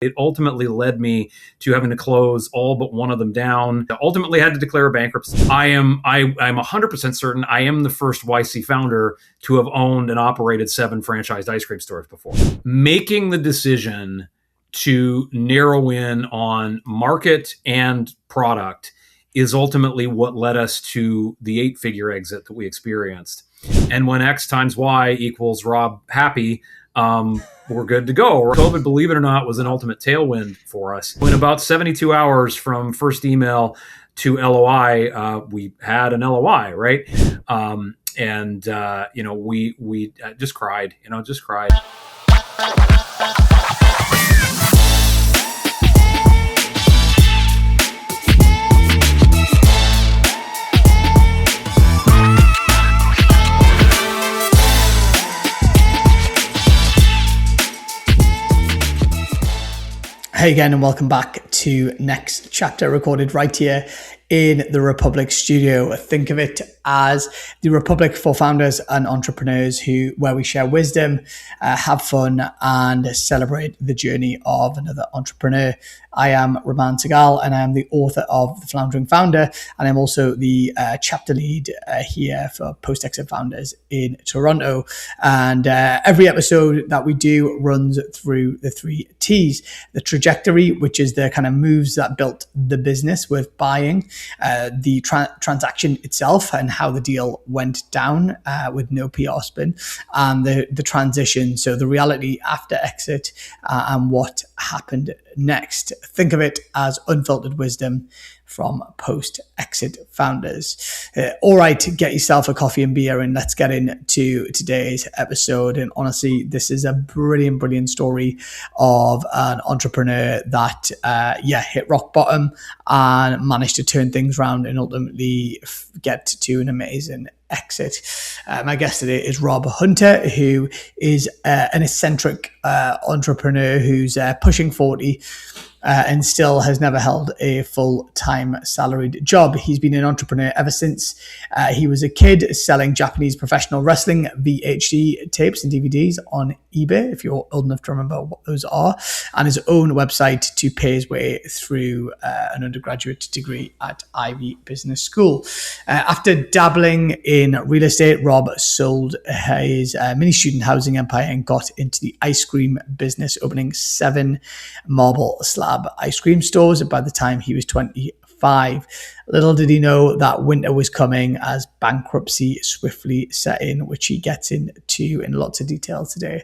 It ultimately led me to having to close all but one of them down. I ultimately had to declare bankruptcy. I'm 100% certain I am the first YC founder to have owned and operated 7 franchised ice cream stores before. Making the decision to narrow in on market and product is ultimately what led us to the 8-figure exit that we experienced. And when X times Y equals Rob happy, we're good to go. COVID, believe it or not, was an ultimate tailwind for us. In about 72 hours from first email to LOI, we had an LOI, right? We just cried, Hey again, and welcome back to NexChapter, recorded right here in the Republic studio. Think of it as the Republic for founders and entrepreneurs where we share wisdom, have fun, and celebrate the journey of another entrepreneur. I am Raman Segal, and I am the author of The Floundering Founder, and I'm also the chapter lead here for Post-Exit Founders in Toronto. And every episode that we do runs through the 3 T's: the trajectory, which is the kind of moves that built the business with buying, the transaction itself and how the deal went down with no PR spin, and the transition, so the reality after exit and what happened next. Think of it as unfiltered wisdom from post-exit founders. All right, get yourself a coffee and beer and let's get into today's episode. And honestly, this is a brilliant story of an entrepreneur that hit rock bottom and managed to turn things around and ultimately get to an amazing exit. My guest today is Rob Hunter, who is an eccentric entrepreneur who's pushing 40 and still has never held a full-time salaried job. He's been an entrepreneur ever since he was a kid, selling Japanese professional wrestling VHD tapes and DVDs on eBay, if you're old enough to remember what those are, and his own website to pay his way through an undergraduate degree at Ivey Business School. After dabbling in real estate, Rob sold his mini student housing empire and got into the ice cream business, opening 7 marble slab ice cream stores by the time he was 25. Little did he know that winter was coming as bankruptcy swiftly set in, which he gets into in lots of detail today.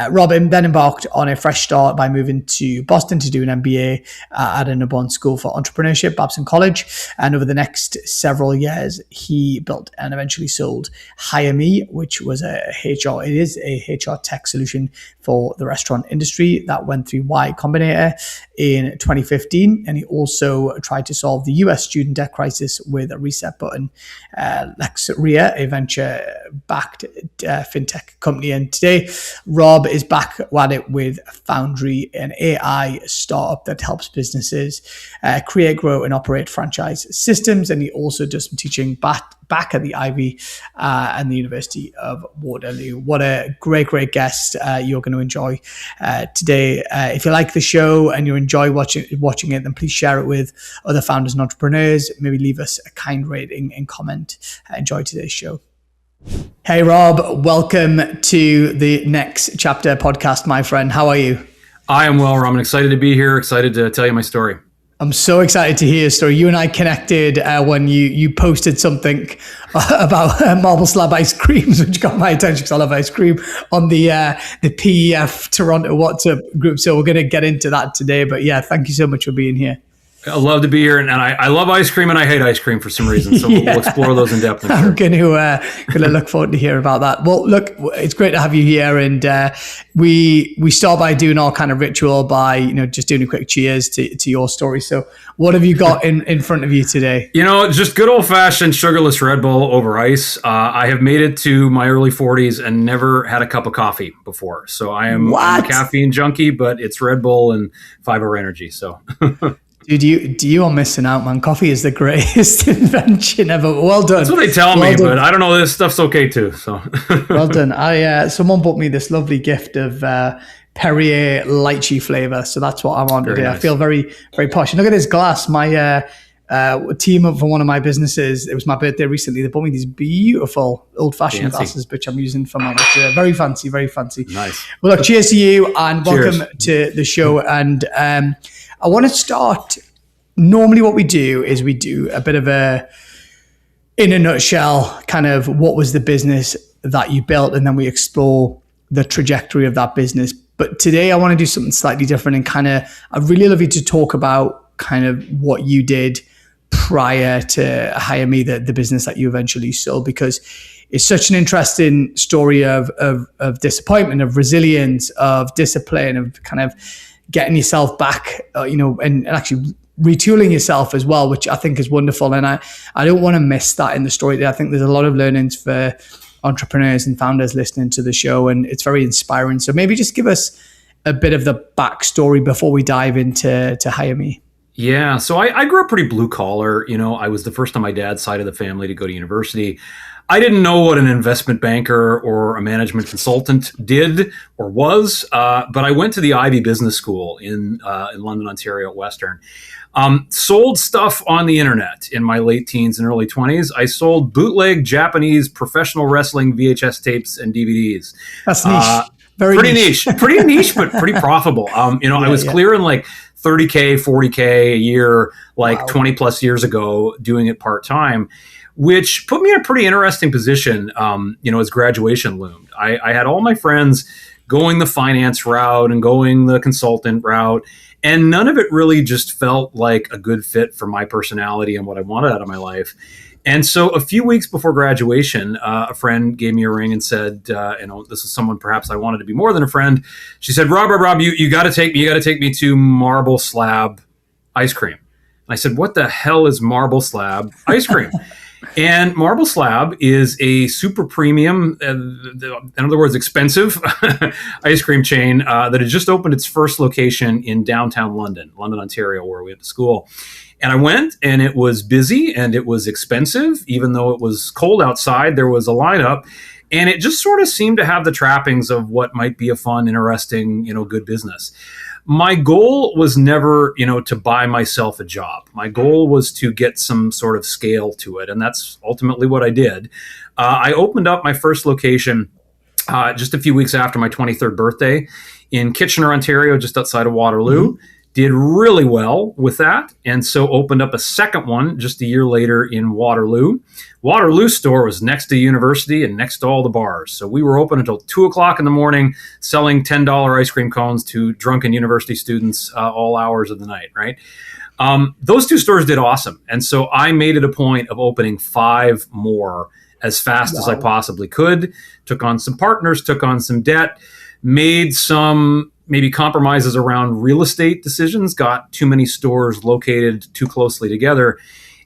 Rob then embarked on a fresh start by moving to Boston to do an MBA at an Narbonne School for Entrepreneurship, Babson College. And over the next several years, he built and eventually sold HigherMe, which was it is a HR tech solution for the restaurant industry that went through Y Combinator in 2015. And he also tried to solve the US student debt crisis with a reset button. Lexria, a venture-backed fintech company. And today, Rob is back at it with Foundry, an AI startup that helps businesses create, grow, and operate franchise systems. And he also does some teaching back at the Ivey and the University of Waterloo. What a great guest you're going to enjoy today. If you like the show and you enjoy watching it, then please share it with other founders and entrepreneurs. Maybe leave us a kind rating and comment. Enjoy today's show. Hey Rob, welcome to the NexChapter podcast, my friend. How are you? I am well, Rob. I'm excited to be here, excited to tell you my story. I'm so excited to hear your story. You and I connected when you posted something about marble slab ice creams, which got my attention because I love ice cream, on the PEF Toronto WhatsApp group. So we're going to get into that today. But yeah, thank you so much for being here. I love to be here, and I love ice cream, and I hate ice cream for some reason. So we'll explore those in depth. I'm going to look forward to hear about that. Well, look, it's great to have you here, and we start by doing our kind of ritual by just doing a quick cheers to your story. So, what have you got in front of you today? Just good old fashioned sugarless Red Bull over ice. I have made it to my early 40s and never had a cup of coffee before. So I'm a caffeine junkie, but it's Red Bull and 5-Hour Energy. So. Dude, you are missing out, man. Coffee is the greatest invention ever. Well done. That's what they tell me, but I don't know. This stuff's okay too. So well done. Someone bought me this lovely gift of Perrier lychee flavor. So that's what I'm on Very today. nice. I feel very, very posh. And look at this glass. My team up for one of my businesses, it was my birthday recently. They bought me these beautiful old-fashioned glasses, which I'm using for my lecture. Very fancy, very fancy. Nice. Well, look, cheers to you and Cheers. welcome to the show. And I want to start. Normally what we do is we do a bit of in a nutshell, kind of what was the business that you built, and then we explore the trajectory of that business. But today I want to do something slightly different and I'd really love you to talk about kind of what you did prior to HigherMe, the business that you eventually sold, because it's such an interesting story of disappointment, of resilience, of discipline, of kind of getting yourself back, and actually retooling yourself as well, which I think is wonderful. And I don't want to miss that in the story. I think there's a lot of learnings for entrepreneurs and founders listening to the show, and it's very inspiring. So maybe just give us a bit of the backstory before we dive into HigherMe. Yeah, so I grew up pretty blue collar. I was the first on my dad's side of the family to go to university. I didn't know what an investment banker or a management consultant did or was, but I went to the Ivey Business School in London, Ontario at Western. Sold stuff on the internet in my late teens and early 20s. I sold bootleg Japanese professional wrestling VHS tapes and DVDs. That's niche. Pretty niche, but pretty profitable. I was clearing like 30K, 40K a year, like 20 plus years ago, doing it part time, which put me in a pretty interesting position, as graduation loomed. I had all my friends going the finance route and going the consultant route, and none of it really just felt like a good fit for my personality and what I wanted out of my life. And so a few weeks before graduation, a friend gave me a ring and said, this is someone perhaps I wanted to be more than a friend. She said, Rob, you got to take me to Marble Slab ice cream. And I said, what the hell is Marble Slab ice cream? And Marble Slab is a super premium, in other words, expensive ice cream chain that had just opened its first location in downtown London, Ontario, where we went to school. And I went, and it was busy and it was expensive. Even though it was cold outside, there was a lineup. And it just sort of seemed to have the trappings of what might be a fun, interesting, good business. My goal was never, to buy myself a job. My goal was to get some sort of scale to it. And that's ultimately what I did. I opened up my first location just a few weeks after my 23rd birthday in Kitchener, Ontario, just outside of Waterloo. Mm-hmm. Did really well with that, and so opened up a second one just a year later in Waterloo. Waterloo store was next to university and next to all the bars. So we were open until 2:00 in the morning, selling $10 ice cream cones to drunken university students all hours of the night, right? Those two stores did awesome. And so I made it a point of opening 5 more as fast as I possibly could, took on some partners, took on some debt, made some maybe compromises around real estate decisions, got too many stores located too closely together.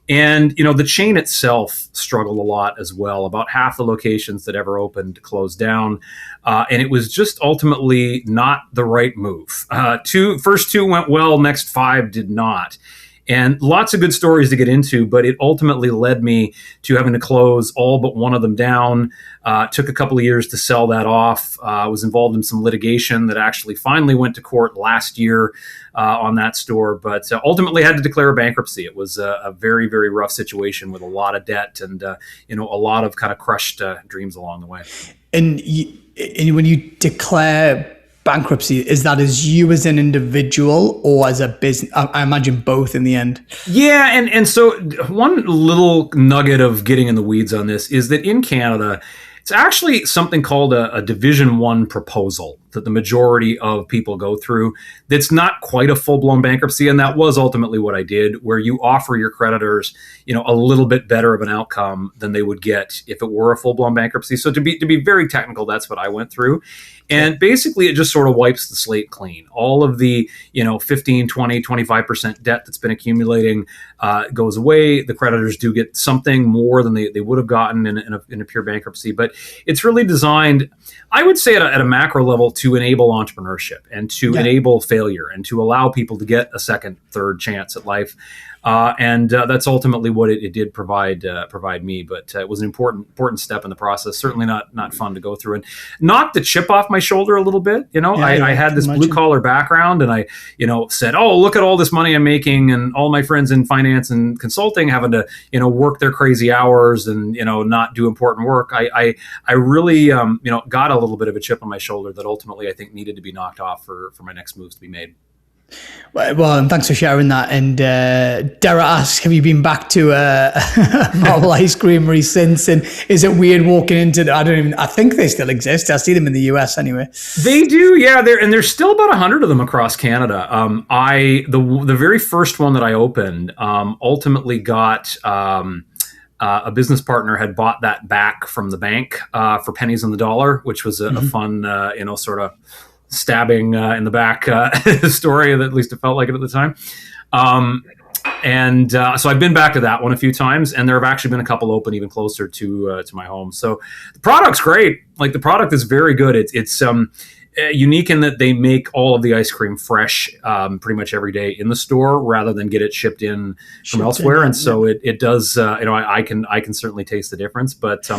And, the chain itself struggled a lot as well. About half the locations that ever opened closed down. And it was just ultimately not the right move. First 2 went well, next 5 did not. And lots of good stories to get into, but it ultimately led me to having to close all but one of them down. Took a couple of years to sell that off. Was involved in some litigation that actually finally went to court last year on that store, but ultimately had to declare bankruptcy. It was a very, very rough situation with a lot of debt and a lot of kind of crushed dreams along the way. And when you declare bankruptcy, is that as you as an individual or as a business? I imagine both in the end. Yeah, and so one little nugget of getting in the weeds on this is that in Canada, it's actually something called a Division 1 proposal that the majority of people go through. That's not quite a full-blown bankruptcy, and that was ultimately what I did, where you offer your creditors, a little bit better of an outcome than they would get if it were a full-blown bankruptcy. So to be very technical, that's what I went through. And basically, it just sort of wipes the slate clean. All of the, 15, 20, 25% debt that's been accumulating goes away. The creditors do get something more than they would have gotten in a pure bankruptcy. But it's really designed, I would say at a macro level, to enable entrepreneurship and to enable failure and to allow people to get a second, third chance at life. and that's ultimately what it did provide me. But it was an important step in the process. Certainly not fun to go through, and knocked the chip off my shoulder a little bit. I had this blue collar background, and I said, oh, look at all this money I'm making, and all my friends in finance and consulting having to work their crazy hours and not do important work. I really got a little bit of a chip on my shoulder that ultimately I think needed to be knocked off for my next moves to be made. Well, and thanks for sharing that. And Dara asks, have you been back to Marble Ice Creamery since? And is it weird walking into I think they still exist. I see them in the US anyway. They do, yeah. There's still about 100 of them across Canada. The very first one that I opened ultimately got a business partner had bought that back from the bank for pennies on the dollar, which was a fun, sort of stabbing in the back story, that at least it felt like it at the time. So I've been back to that one a few times, and there have actually been a couple open even closer to my home. So the product's great. Like, the product is very good. It's unique in that they make all of the ice cream fresh pretty much every day in the store rather than get it shipped in from elsewhere. And so it does, I can certainly taste the difference, but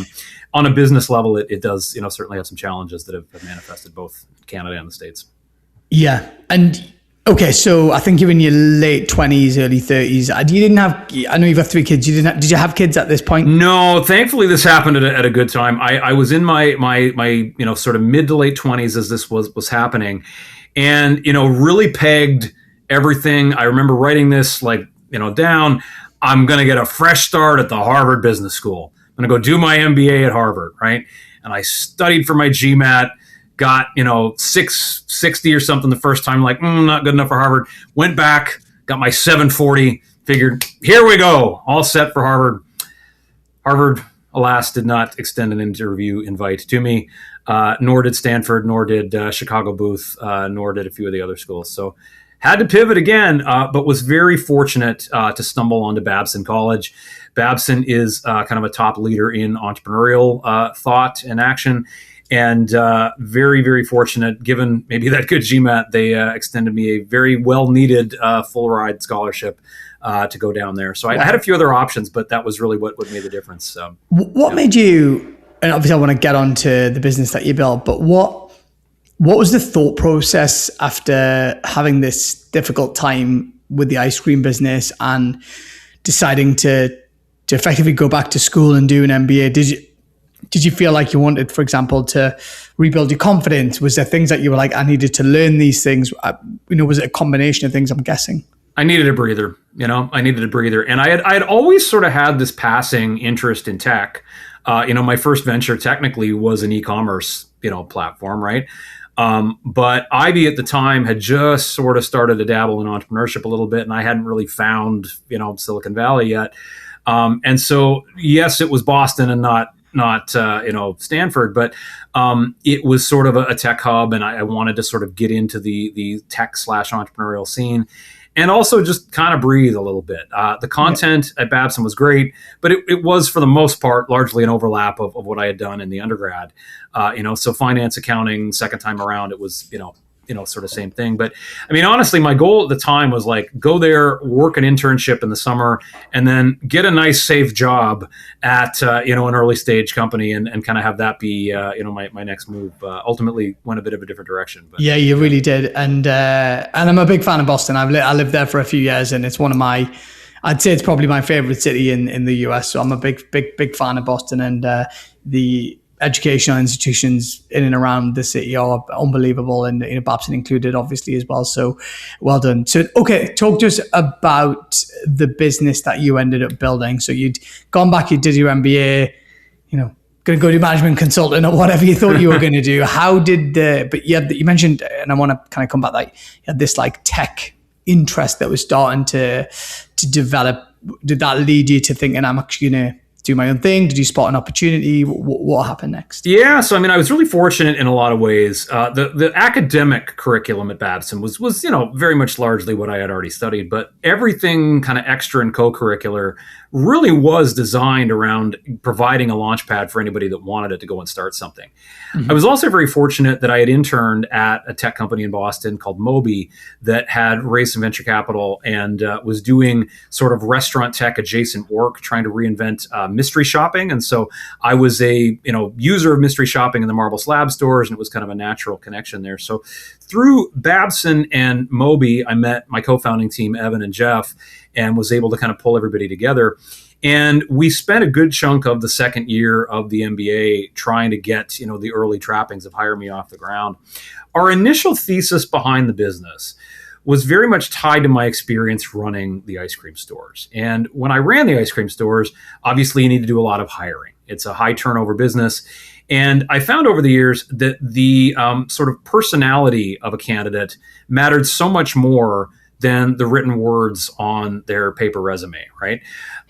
on a business level, it does, certainly have some challenges that have manifested both Canada and the States. Yeah. And okay, so I think you're in your late 20s, early 30s. You didn't have, I know you've got 3 kids. Did you have kids at this point? No, thankfully this happened at a good time. I was in my sort of mid to late 20s as this was happening, and really pegged everything. I remember writing this down. I'm going to get a fresh start at the Harvard Business School. I'm going to go do my MBA at Harvard, right? And I studied for my GMAT. Got 660 or something the first time, not good enough for Harvard. Went back, got my 740, figured, here we go, all set for Harvard. Harvard, alas, did not extend an interview invite to me, nor did Stanford, nor did Chicago Booth, nor did a few of the other schools. So had to pivot again, but was very fortunate to stumble onto Babson College. Babson is kind of a top leader in entrepreneurial thought and action. And very, very fortunate, given maybe that good GMAT, they extended me a very well-needed full ride scholarship to go down there. So I had a few other options, but that was really what made the difference. What made you, and obviously I want to get on to the business that you built, but what was the thought process after having this difficult time with the ice cream business and deciding to effectively go back to school and do an MBA? Did you feel like you wanted, for example, to rebuild your confidence? Was there things that you were like, I needed to learn these things? Was it a combination of things, I'm guessing? I needed a breather, And I had always sort of had this passing interest in tech. My first venture technically was an e-commerce, platform, right? But Ivey at the time had just sort of started to dabble in entrepreneurship a little bit, and I hadn't really found, Silicon Valley yet. And so, yes, it was Boston and not Stanford, but it was sort of a tech hub, and I wanted to sort of get into the tech / entrepreneurial scene, and also just kind of breathe a little bit. The content at Babson was great, but it was for the most part largely an overlap of what I had done in the undergrad. So finance, accounting, second time around, it was sort of same thing. But I mean, honestly, my goal at the time was go there, work an internship in the summer, and then get a nice, safe job at, an early stage company and kind of have that be, my next move. Ultimately went a bit of a different direction. But yeah, you really did. And I'm a big fan of Boston. I lived there for a few years, and it's I'd say it's probably my favorite city in the US. So I'm a big fan of Boston, and the educational institutions in and around the city are unbelievable, and Babson included, obviously, as well. So well done. So, okay, talk to us about the business that you ended up building. So you'd gone back, you did your MBA, going to go to management consultant or whatever you thought you were going to do. How did but you mentioned, and I want to kind of come back, you had this tech interest that was starting to develop. Did that lead you to thinking, I'm actually going to do my own thing? Did you spot an opportunity? What happened next? Yeah, so I mean, I was really fortunate in a lot of ways. The academic curriculum at Babson was very much largely what I had already studied, but everything kind of extra and co-curricular really was designed around providing a launch pad for anybody that wanted it to go and start something. Mm-hmm. I was also very fortunate that I had interned at a tech company in Boston called Moby that had raised some venture capital and was doing sort of restaurant tech adjacent work, trying to reinvent mystery shopping. And so I was a user of mystery shopping in the Marble Slab stores, and it was kind of a natural connection there. So through Babson and Moby, I met my co-founding team, Evan and Jeff, and was able to kind of pull everybody together. And we spent a good chunk of the second year of the MBA trying to get, the early trappings of HigherMe off the ground. Our initial thesis behind the business was very much tied to my experience running the ice cream stores. And when I ran the ice cream stores, obviously you need to do a lot of hiring. It's a high turnover business. And I found over the years that the sort of personality of a candidate mattered so much more than the written words on their paper resume, right?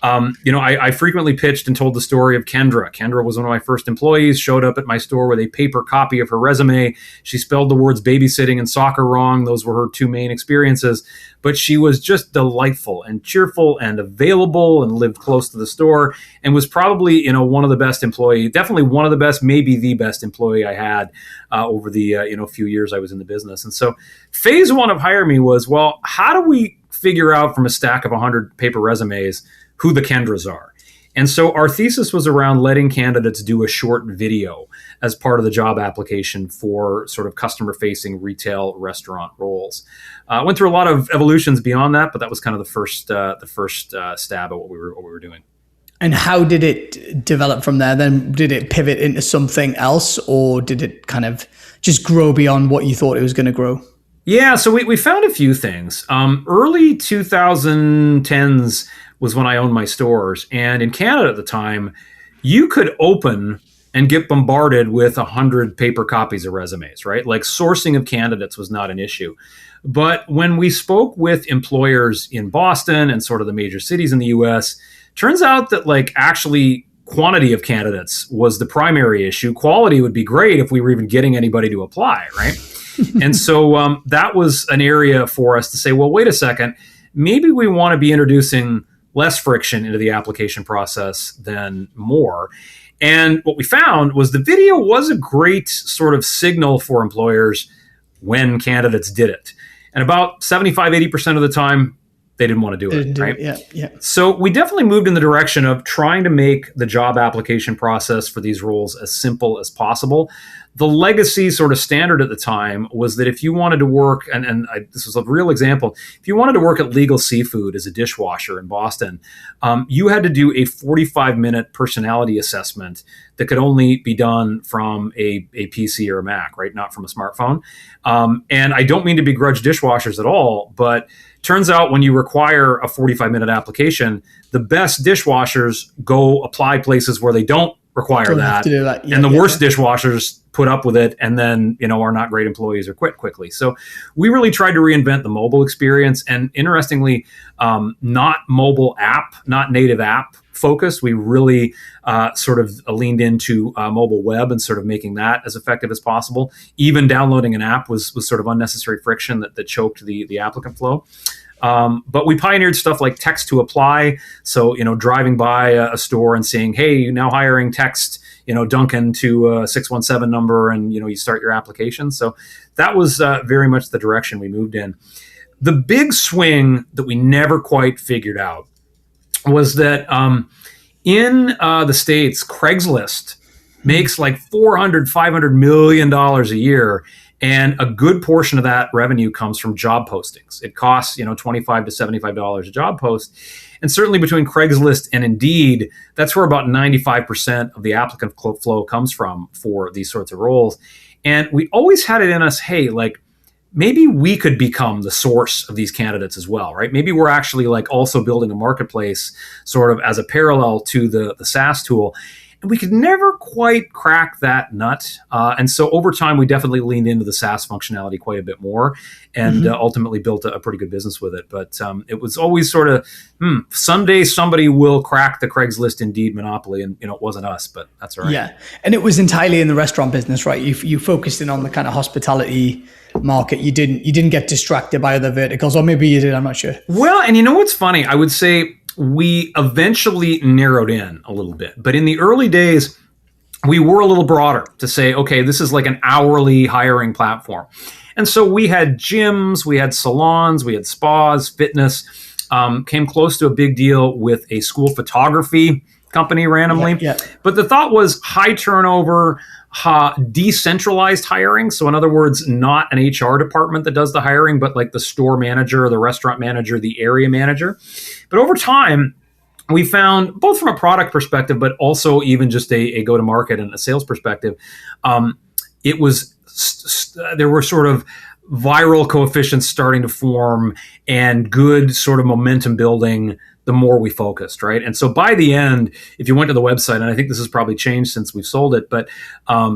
I frequently pitched and told the story of Kendra. Kendra was one of my first employees, showed up at my store with a paper copy of her resume. She spelled the words babysitting and soccer wrong. Those were her two main experiences. But she was just delightful and cheerful and available and lived close to the store and was probably, one of the best employee, definitely one of the best, maybe the best employee I had over the, few years I was in the business. And so phase one of HigherMe was, well, how do we figure out from a stack of 100 paper resumes who the Kendras are? And so our thesis was around letting candidates do a short video as part of the job application for sort of customer-facing retail restaurant roles. Went through a lot of evolutions beyond that, but that was kind of the first stab at what we were doing. And how did it develop from there? Then did it pivot into something else, or did it kind of just grow beyond what you thought it was going to grow? Yeah, so we found a few things. Early 2010s was when I owned my stores. And in Canada at the time, you could open and get bombarded with 100 paper copies of resumes, right? Like sourcing of candidates was not an issue. But when we spoke with employers in Boston and sort of the major cities in the US, turns out that actually quantity of candidates was the primary issue. Quality would be great if we were even getting anybody to apply, right? And so that was an area for us to say, well, wait a second, maybe we want to be introducing less friction into the application process than more. And what we found was the video was a great sort of signal for employers when candidates did it. And about 75, 80% of the time, they didn't want to do it, right? Yeah. So we definitely moved in the direction of trying to make the job application process for these roles as simple as possible. The legacy sort of standard at the time was that if you wanted to work, this was a real example, if you wanted to work at Legal Seafood as a dishwasher in Boston, you had to do a 45-minute personality assessment that could only be done from a PC or a Mac, right? Not from a smartphone. And I don't mean to begrudge dishwashers at all, but turns out when you require a 45-minute application, the best dishwashers go apply places where they don't require that. Yeah, and the worst dishwashers put up with it and then, are not great employees or quit quickly. So we really tried to reinvent the mobile experience. And interestingly, not mobile app, not native app focused. We really sort of leaned into mobile web and sort of making that as effective as possible. Even downloading an app was sort of unnecessary friction that choked the applicant flow. But we pioneered stuff like text to apply. So, driving by a store and seeing, hey, now hiring text, Duncan to a 617 number and, you start your application. So that was very much the direction we moved in. The big swing that we never quite figured out was that in the States, Craigslist makes like $400-500 million a year. And a good portion of that revenue comes from job postings. It costs, $25 to $75 a job post. And certainly between Craigslist and Indeed, that's where about 95% of the applicant flow comes from for these sorts of roles. And we always had it in us, hey, maybe we could become the source of these candidates as well, right? Maybe we're actually also building a marketplace sort of as a parallel to the SaaS tool. And we could never quite crack that nut. And so over time, we definitely leaned into the SaaS functionality quite a bit more, and ultimately built a pretty good business with it. But it was always sort of, someday somebody will crack the Craigslist Indeed monopoly. And, it wasn't us, but that's all right. Yeah. And it was entirely in the restaurant business, right? You focused in on the kind of hospitality market. You didn't get distracted by other verticals, or maybe you did, I'm not sure. Well, and what's funny? I would say we eventually narrowed in a little bit, but in the early days, we were a little broader to say, okay, this is like an hourly hiring platform. And so we had gyms, we had salons, we had spas, fitness, came close to a big deal with a school photography company randomly. Yeah. But the thought was high turnover, decentralized hiring. So in other words, not an HR department that does the hiring, but like the store manager, the restaurant manager, the area manager. But over time, we found, both from a product perspective, but also even just a go-to-market and a sales perspective, it was there were sort of viral coefficients starting to form and good sort of momentum building the more we focused, right? And so by the end, if you went to the website, and I think this has probably changed since we've sold it, but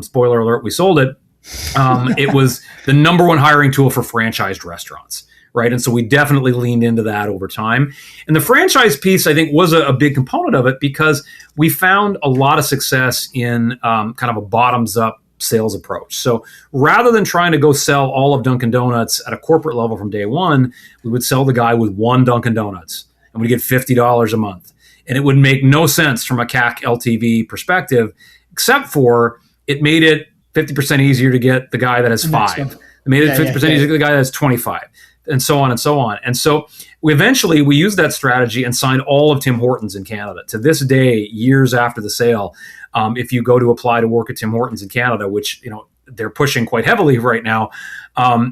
spoiler alert, we sold it. It was the number one hiring tool for franchised restaurants, right? And so we definitely leaned into that over time. And the franchise piece, I think, was a big component of it because we found a lot of success in kind of a bottoms-up sales approach. So rather than trying to go sell all of Dunkin' Donuts at a corporate level from day one, we would sell the guy with one Dunkin' Donuts, and we'd get $50 a month. And it would make no sense from a CAC LTV perspective, except for it made it 50% easier to get the guy that has 5. It made it 50% easier to get the guy that has 25, and so on and so on. And so we used that strategy and signed all of Tim Hortons in Canada. To this day, years after the sale, if you go to apply to work at Tim Hortons in Canada, which they're pushing quite heavily right now,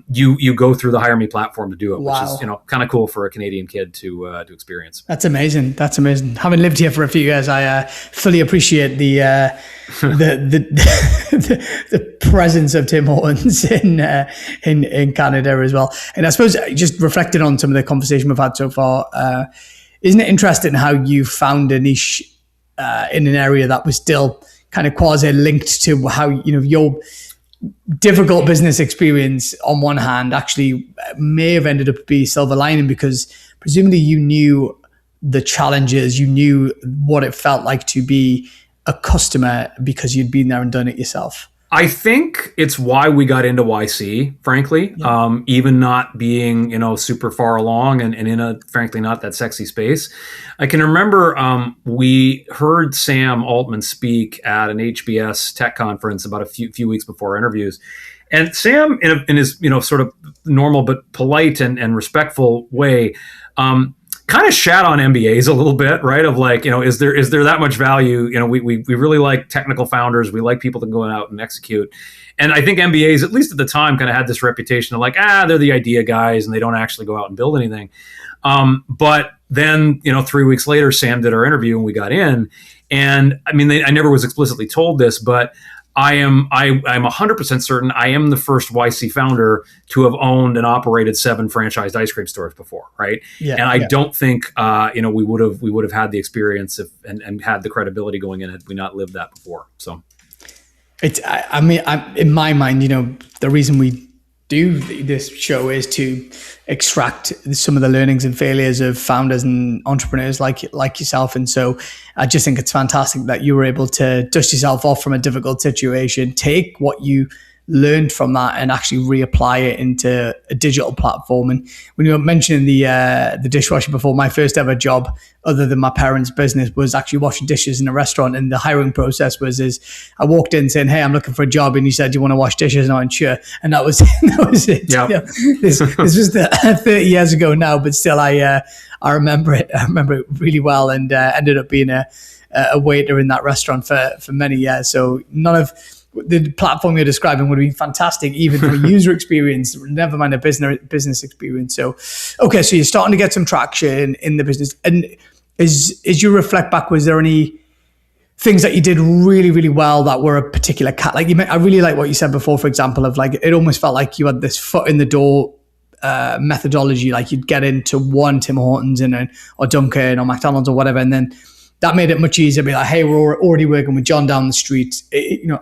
you go through the HigherMe platform to do it, which is kind of cool for a Canadian kid to experience. That's amazing. Having lived here for a few years, I fully appreciate the presence of Tim Hortons in Canada as well. And I suppose just reflecting on some of the conversation we've had so far, isn't it interesting how you found a niche in an area that was still kind of quasi linked to how your difficult business experience on one hand actually may have ended up being silver lining, because presumably you knew the challenges, you knew what it felt like to be a customer because you'd been there and done it yourself. I think it's why we got into YC, frankly, even not being, super far along and in a, frankly, not that sexy space. I can remember we heard Sam Altman speak at an HBS tech conference about a few weeks before our interviews. And Sam, in his, sort of normal but polite and respectful way, kind of shat on MBAs a little bit, right? Of like, is there that much value? We really like technical founders. We like people that go out and execute. And I think MBAs, at least at the time, kind of had this reputation of like, they're the idea guys and they don't actually go out and build anything. But then, 3 weeks later, Sam did our interview and we got in. And I mean, I never was explicitly told this, but I'm 100% certain I am the first YC founder to have owned and operated 7 franchised ice cream stores before, right? And I don't think we would have had the experience and had the credibility going in had we not lived that before. So it's in my mind, the reason we do this show is to extract some of the learnings and failures of founders and entrepreneurs like yourself. And so I just think it's fantastic that you were able to dust yourself off from a difficult situation, take what you learned from that and actually reapply it into a digital platform. And when you were mentioning the dishwasher before, my first ever job other than my parents' business was actually washing dishes in a restaurant. And the hiring process was I walked in saying, "Hey, I'm looking for a job," and you said, "Do you want to wash dishes?" And I went, "Sure." And that was it. Yep. This was 30 years ago now, but still I remember it. I remember it really well, and ended up being a waiter in that restaurant for many years. So none of the platform you're describing would be fantastic, even for a user experience, never mind a business experience. So, okay, so you're starting to get some traction in the business. And as you reflect back, was there any things that you did really, really well that were a particular like I really like what you said before, for example, of like, it almost felt like you had this foot in the door methodology, like you'd get into one Tim Hortons or Dunkin' or McDonald's or whatever, and then that made it much easier to be like, hey, we're already working with John down the street.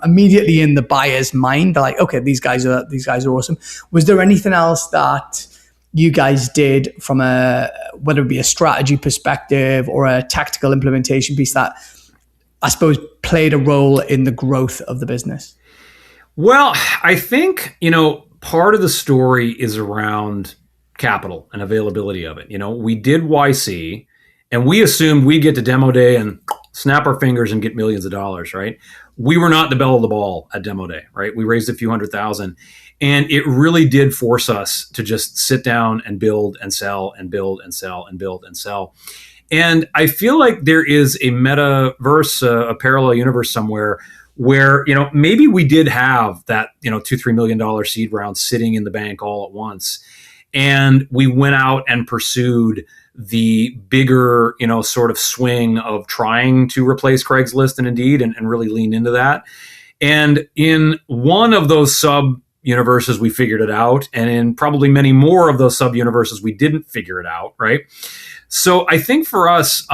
Immediately in the buyer's mind, they're like, okay, these guys are awesome. Was there anything else that you guys did from whether it be a strategy perspective or a tactical implementation piece that I suppose played a role in the growth of the business? Well, I think, part of the story is around capital and availability of it. We did YC and we assumed we'd get to demo day and snap our fingers and get millions of dollars, right? We were not the belle of the ball at demo day, right? We raised a few $100,000, and it really did force us to just sit down and build and sell and build and sell and build and sell. And I feel like there is a metaverse, a parallel universe somewhere where, maybe we did have that, $2-3 million seed round sitting in the bank all at once. And we went out and pursued the bigger, sort of swing of trying to replace Craigslist and Indeed and really lean into that. And in one of those sub universes, we figured it out. And in probably many more of those sub universes, we didn't figure it out, right? So I think for us,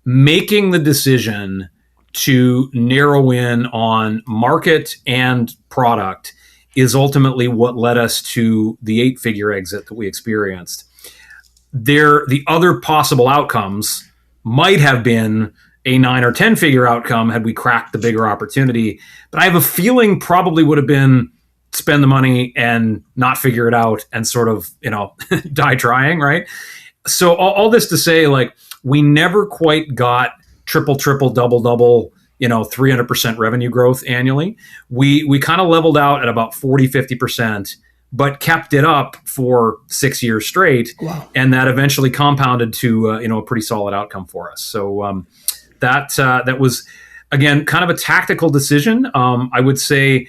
making the decision to narrow in on market and product is ultimately what led us to the 8-figure exit that we experienced. The other possible outcomes might have been a 9 or 10-figure outcome had we cracked the bigger opportunity. But I have a feeling probably would have been spend the money and not figure it out and sort of, die trying, right? So all this to say, like, we never quite got triple, double, 300% revenue growth annually. We kind of leveled out at about 40-50%, but kept it up for 6 years straight. Wow. And that eventually compounded to a pretty solid outcome for us. So that was, again, kind of a tactical decision. I would say,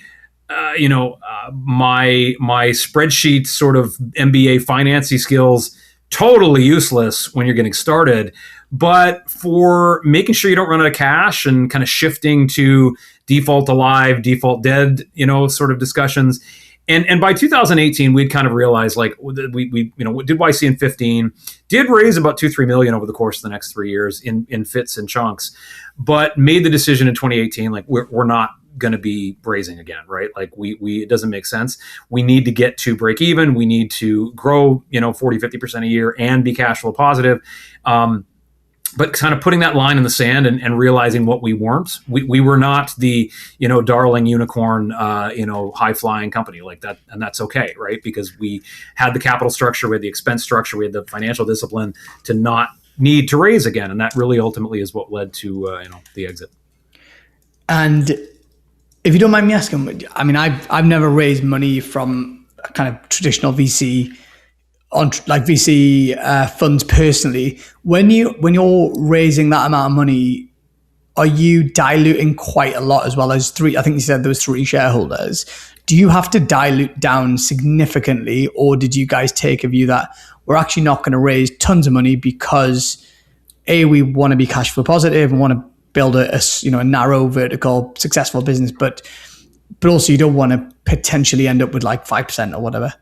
my spreadsheet sort of MBA financy skills, totally useless when you're getting started. But for making sure you don't run out of cash and kind of shifting to default alive, default dead, sort of discussions. And by 2018, we'd kind of realized, like, we did YC in 15, did raise about 2-3 million over the course of the next 3 years in fits and chunks, but made the decision in 2018, like, we're not going to be raising again, right? Like, it doesn't make sense. We need to get to break even. We need to grow, 40-50% a year and be cash flow positive. But kind of putting that line in the sand and realizing what we weren't. We were not the, darling unicorn, high flying company like that. And that's okay, right? Because we had the capital structure, we had the expense structure, we had the financial discipline to not need to raise again. And that really ultimately is what led to, the exit. And if you don't mind me asking, I mean, I've never raised money from a kind of traditional VC funds personally. When you're raising that amount of money, are you diluting quite a lot as well as three? I think you said there was 3 shareholders. Do you have to dilute down significantly, or did you guys take a view that we're actually not going to raise tons of money because we want to be cash flow positive and want to build a narrow vertical successful business, but also you don't want to potentially end up with like 5% or whatever?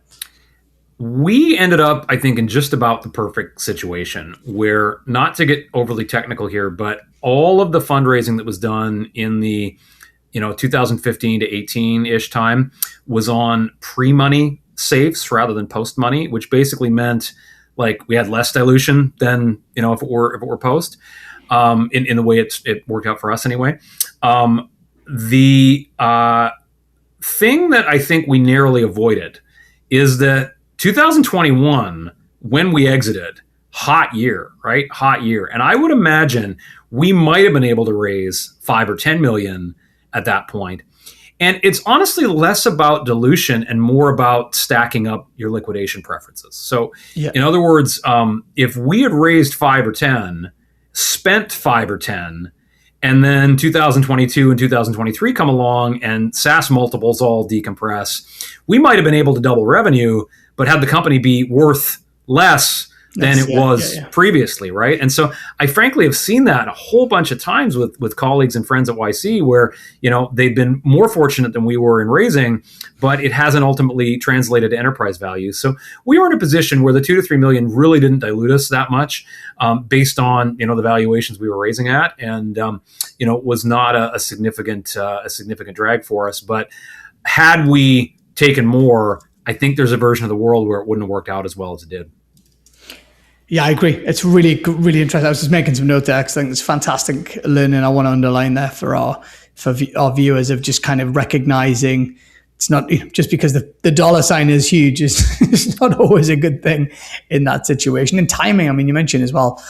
We ended up, I think, in just about the perfect situation where, not to get overly technical here, but all of the fundraising that was done in the 2015 to 18-ish time was on pre-money safes rather than post-money, which basically meant, like, we had less dilution than if it were post. In the way it worked out for us anyway. The thing that I think we narrowly avoided is that 2021, when we exited, hot year, right? Hot year. And I would imagine we might have been able to raise 5 or 10 million at that point. And it's honestly less about dilution and more about stacking up your liquidation preferences. So in other words, if we had raised 5 or 10, spent 5 or 10, and then 2022 and 2023 come along and SaaS multiples all decompress, we might have been able to double revenue, but had the company be worth less than it was previously, right? And so I frankly have seen that a whole bunch of times with colleagues and friends at YC where, they've been more fortunate than we were in raising, but it hasn't ultimately translated to enterprise value. So we were in a position where the 2 to 3 million really didn't dilute us that much based on, the valuations we were raising at, and, was not a significant drag for us. But had we taken more, I think there's a version of the world where it wouldn't have worked out as well as it did. Yeah, I agree. It's really, really interesting. I was just making some notes there because I think it's fantastic learning. I want to underline there for our viewers of just kind of recognizing it's not just because the dollar sign is huge. It's not always a good thing in that situation. And timing, I mean, you mentioned as well,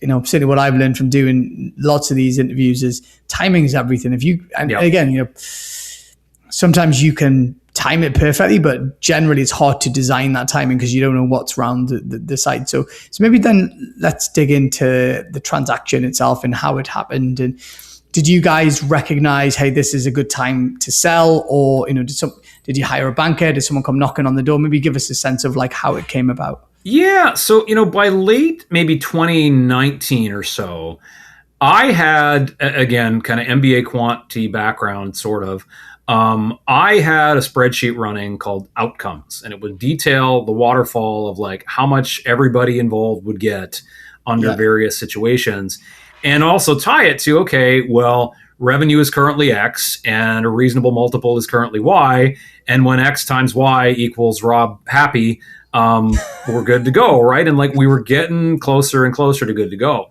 certainly what I've learned from doing lots of these interviews is timing is everything. Again, sometimes you can time it perfectly, but generally it's hard to design that timing because you don't know what's around the side. So maybe then let's dig into the transaction itself and how it happened. And did you guys recognize, hey, this is a good time to sell? Or, did you hire a banker? Did someone come knocking on the door? Maybe give us a sense of like how it came about. Yeah. So, by late maybe 2019 or so, I had, again, kind of MBA quantity background, sort of. I had a spreadsheet running called Outcomes, and it would detail the waterfall of like how much everybody involved would get under various situations, and also tie it to, okay, well, revenue is currently X and a reasonable multiple is currently Y. And when X times Y equals Rob happy, we're good to go, right? And like we were getting closer and closer to good to go.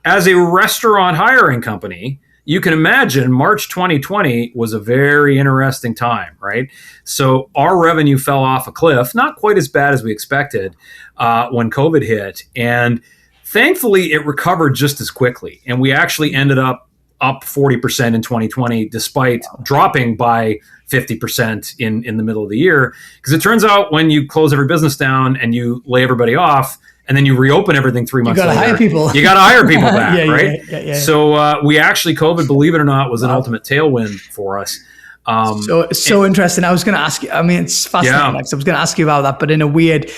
As a restaurant hiring company, you can imagine March 2020 was a very interesting time, right? So our revenue fell off a cliff, not quite as bad as we expected when COVID hit. And thankfully, it recovered just as quickly. And we actually ended up 40% in 2020, despite dropping by 50% in the middle of the year. Because it turns out when you close every business down and you lay everybody off, and then you reopen everything 3 months later. You got to hire people back, right? Yeah. So we actually, COVID, believe it or not, was an ultimate tailwind for us. So interesting. I was going to ask you, I mean, it's fascinating. Like, so I was going to ask you about that, but in a weird,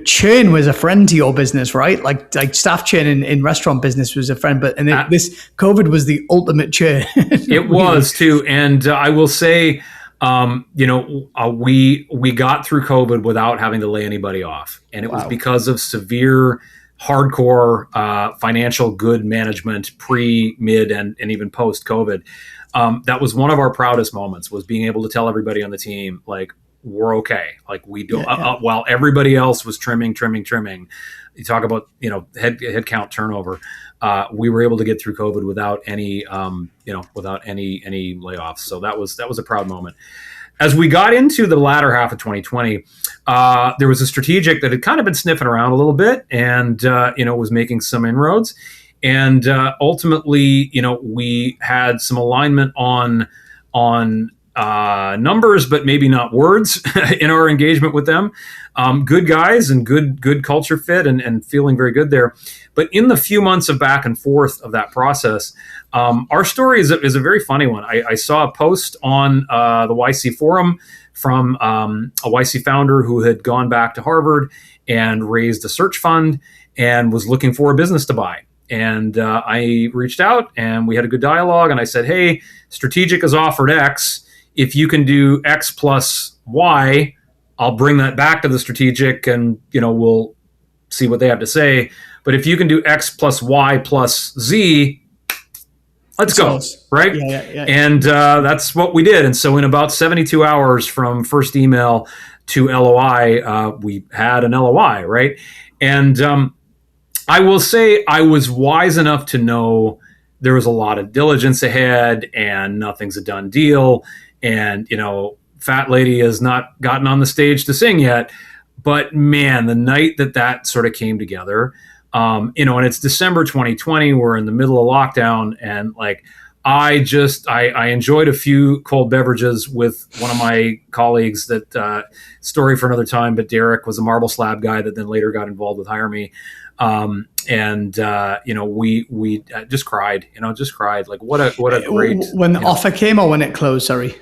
churn was a friend to your business, right? Like staff churn in restaurant business was a friend, but this COVID was the ultimate churn. It was too. And I will say, we got through COVID without having to lay anybody off. And it was because of severe, hardcore financial good management pre, mid, and even post-COVID. That was one of our proudest moments, was being able to tell everybody on the team, like, we're okay. Like we don't, while everybody else was trimming. You talk about, head count turnover. We were able to get through COVID without any layoffs. So that was a proud moment. As we got into the latter half of 2020, there was a strategic that had kind of been sniffing around a little bit and, was making some inroads. And ultimately, we had some alignment on numbers, but maybe not words in our engagement with them. Good guys and good culture fit and feeling very good there. But in the few months of back and forth of that process, our story is a very funny one. I saw a post on the YC forum from a YC founder who had gone back to Harvard and raised a search fund and was looking for a business to buy. And I reached out and we had a good dialogue. And I said, hey, strategic has offered X. If you can do X plus Y, I'll bring that back to the strategic and, we'll see what they have to say. But if you can do X plus Y plus Z, let's go, right? Yeah. And that's what we did. And so in about 72 hours from first email to LOI, we had an LOI, right? And I will say I was wise enough to know there was a lot of diligence ahead and nothing's a done deal. And, fat lady has not gotten on the stage to sing yet. But man, the night that sort of came together, and it's December 2020, we're in the middle of lockdown. And like, I enjoyed a few cold beverages with one of my colleagues that story for another time. But Derek was a marble slab guy that then later got involved with HigherMe. We just cried, like what a great, when the offer came or when it closed, sorry.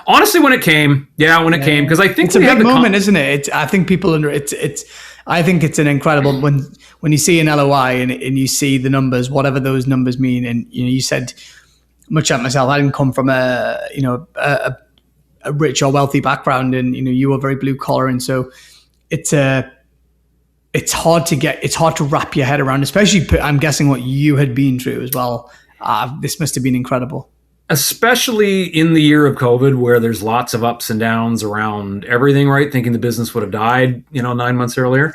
Honestly, when it came, because I think it's a big moment, isn't it? I think people it's I think it's an incredible when you see an LOI and you see the numbers, whatever those numbers mean. And you said, much like myself, I didn't come from a rich or wealthy background, and you were very blue collar, and so it's hard to wrap your head around, especially I'm guessing what you had been through as well. This must have been incredible. Especially in the year of COVID, where there's lots of ups and downs around everything, right? Thinking the business would have died, 9 months earlier.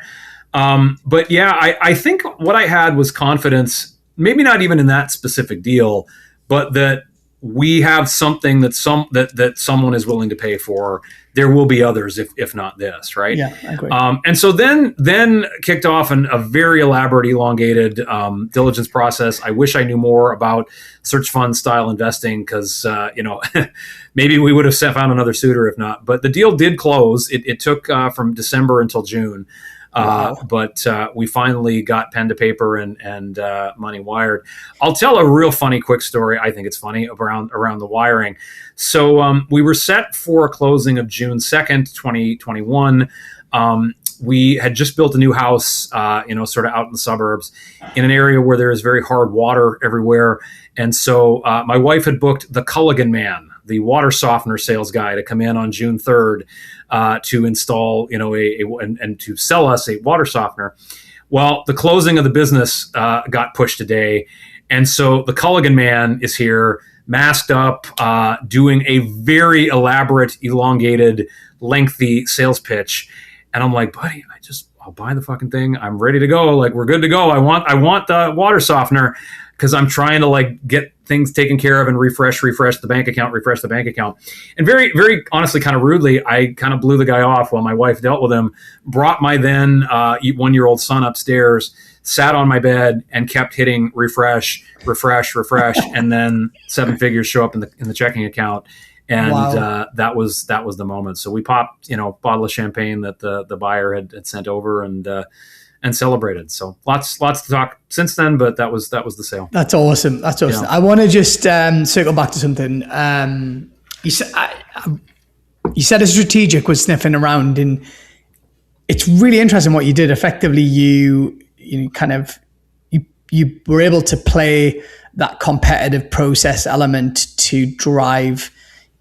But yeah, I think what I had was confidence, maybe not even in that specific deal, but that we have something that someone is willing to pay for. There will be others if not this, right? Yeah, I agree. And so then kicked off a very elaborate, elongated diligence process. I wish I knew more about search fund style investing, because maybe we would have found another suitor if not. But the deal did close. It took from December until June. Wow. But we finally got pen to paper and money wired. I'll tell a real funny quick story. I think it's funny around the wiring. So we were set for a closing of June 2nd, 2021. We had just built a new house, sort of out in the suburbs in an area where there is very hard water everywhere. And so my wife had booked the Culligan man, the water softener sales guy, to come in on June 3rd to install, and to sell us a water softener. Well, the closing of the business got pushed today. And so the Culligan man is here, masked up, doing a very elaborate, elongated, lengthy sales pitch. And I'm like, buddy, I'll buy the fucking thing. I'm ready to go. Like, we're good to go. I want the water softener, because I'm trying to get things taken care of and refresh the bank account. And very, very honestly, kind of rudely, I kind of blew the guy off while my wife dealt with him, brought my then 1-year-old son upstairs, sat on my bed and kept hitting refresh. And then 7 figures show up in the checking account. And wow. That was the moment. So we popped, a bottle of champagne that the buyer had sent over and celebrated. So lots to talk since then, but that was the sale. That's awesome. Yeah. I want to just circle back to something. You said a strategic was sniffing around, and it's really interesting what you did. Effectively, you were able to play that competitive process element to drive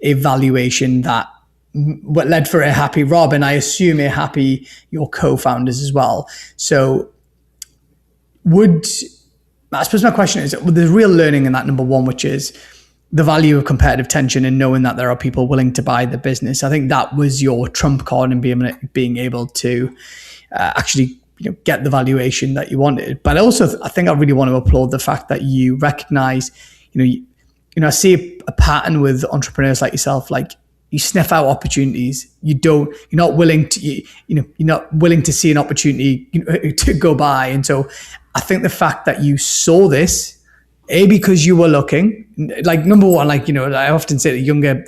a valuation that what led for a happy Rob, and I assume a happy your co-founders as well. So I suppose my question is, there's real learning in that, number one, which is the value of competitive tension and knowing that there are people willing to buy the business. I think that was your trump card in being able to actually get the valuation that you wanted. But also, I think I really want to applaud the fact that you recognize, I see a pattern with entrepreneurs like yourself, like you sniff out opportunities. You're not willing to see an opportunity to go by. And so I think the fact that you saw this, because you were looking, number one, I often say to younger,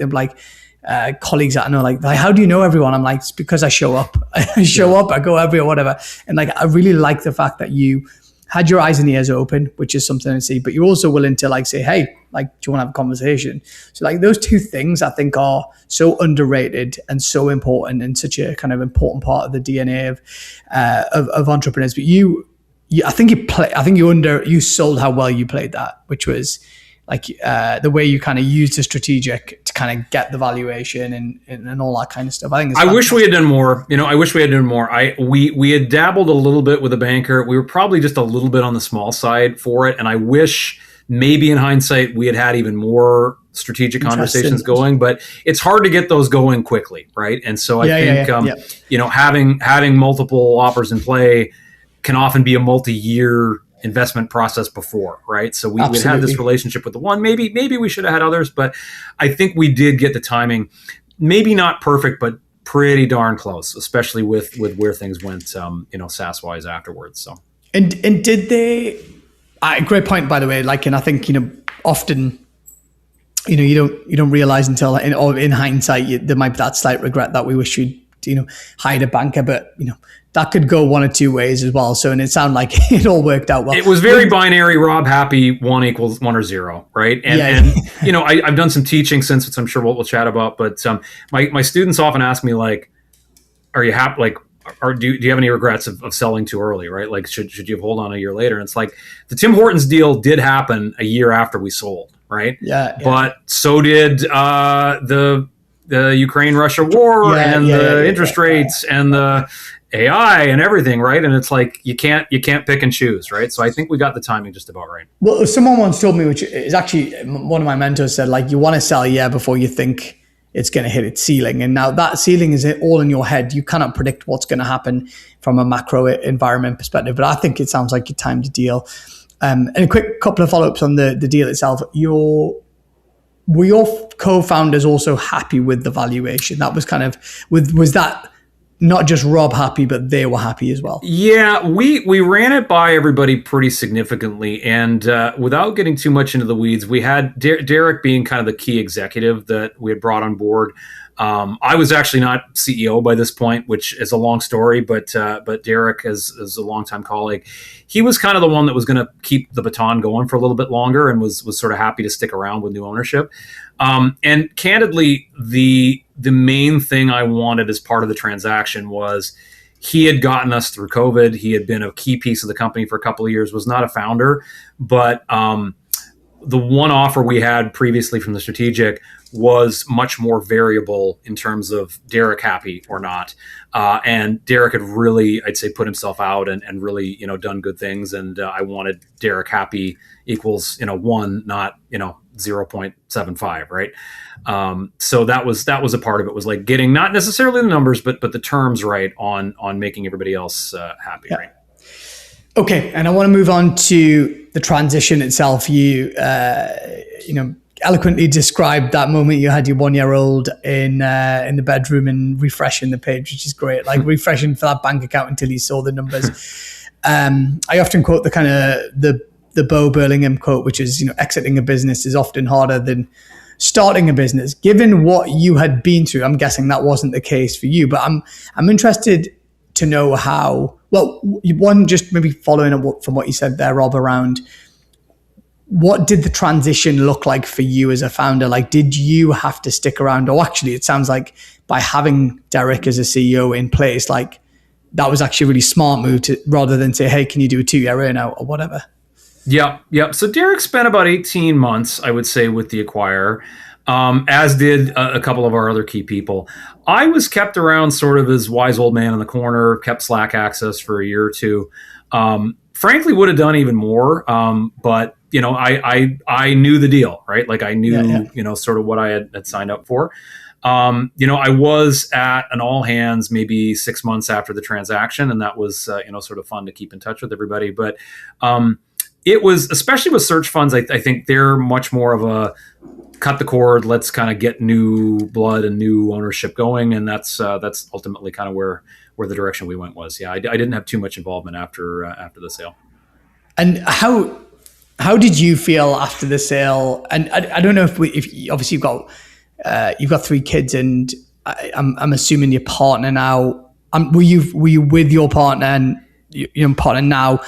colleagues that I know, like, how do you know everyone? I'm like, it's because I show up. I show up, I go everywhere, whatever. And I really like the fact that you had your eyes and ears open, which is something to see, but you're also willing to say, hey, do you want to have a conversation? So those two things I think are so underrated and so important, and such a kind of important part of the DNA of entrepreneurs. But I think you sold how well you played that, which was the way you kind of used the strategic to kind of get the valuation and all that kind of stuff. I think I wish we had done more. I wish we had done more. We had dabbled a little bit with a banker. We were probably just a little bit on the small side for it. And I wish maybe in hindsight we had even more strategic conversations going, but it's hard to get those going quickly, right? And so I think having multiple offers in play can often be a multi-year investment process before, right? So we had this relationship with the one. Maybe we should have had others, but I think we did get the timing, maybe not perfect, but pretty darn close, especially with where things went, SaaS wise afterwards. So and did they? Great point, by the way. And I think often you don't realize until in hindsight there might be that slight regret that we wish you'd hired a banker, but that could go one or two ways as well. So, and it sounded like it all worked out well. It was very binary. Rob happy, 1 = 1 or 0, right? And I've done some teaching since, which I'm sure we'll chat about. But my students often ask me, are you happy? or do you have any regrets of selling too early, right? Like, should you have hold on a year later? And it's like the Tim Hortons deal did happen a year after we sold, right? Yeah. But so did the Ukraine-Russia war and the interest rates and the AI and everything, right? And it's like you can't pick and choose, right? So I think we got the timing just about right. Well, someone once told me, which is actually one of my mentors said, like, you want to sell a year before you think it's going to hit its ceiling. And now that ceiling is all in your head. You cannot predict what's going to happen from a macro environment perspective. But I think it sounds like you timed the deal. And a quick couple of follow-ups on the deal itself. Were your co-founders also happy with the valuation? That was kind of, was that not just Rob happy, but they were happy as well? Yeah, we ran it by everybody pretty significantly. And without getting too much into the weeds, we had Derek being kind of the key executive that we had brought on board. I was actually not CEO by this point, which is a long story, but Derek is a longtime colleague. He was kind of the one that was going to keep the baton going for a little bit longer and was sort of happy to stick around with new ownership. And candidly, the main thing I wanted as part of the transaction was he had gotten us through COVID. He had been a key piece of the company for a couple of years, was not a founder, but the one offer we had previously from the strategic was much more variable in terms of Derek happy or not. And Derek had really, I'd say, put himself out and really, done good things. And I wanted Derek happy equals, 1, not, 0.75, right? So that was a part of it, was like getting not necessarily the numbers, but the terms right on making everybody else happy, right? Okay, and I want to move on to the transition itself. You, eloquently described that moment you had your 1-year-old in the bedroom and refreshing the page, which is great. Like refreshing for that bank account until you saw the numbers. I often quote the kind of the Bo Burlingham quote, which is, exiting a business is often harder than starting a business. Given what you had been through, I'm guessing that wasn't the case for you. But I'm interested to know how. Well, one, just maybe following up from what you said there, Rob, around what did the transition look like for you as a founder? Like, did you have to stick around? Or actually, it sounds like by having Derek as a CEO in place, like that was actually a really smart move rather than say, hey, can you do a 2-year earnout or whatever? Yep. So Derek spent about 18 months, I would say, with the acquirer, as did a couple of our other key people. I was kept around sort of as wise old man in the corner, kept Slack access for a year or two. Frankly, would have done even more, but I knew the deal, right? Like I knew, sort of what I had signed up for. I was at an all hands maybe 6 months after the transaction, and that was, sort of fun to keep in touch with everybody. But it was, especially with search funds, I think they're much more of a cut the cord, let's kind of get new blood and new ownership going. And that's ultimately kind of where the direction we went was. Yeah, I didn't have too much involvement after the sale. And how did you feel after the sale? And I don't know if obviously you've got 3 kids, and I'm assuming your partner now. Were you with your partner and your partner now?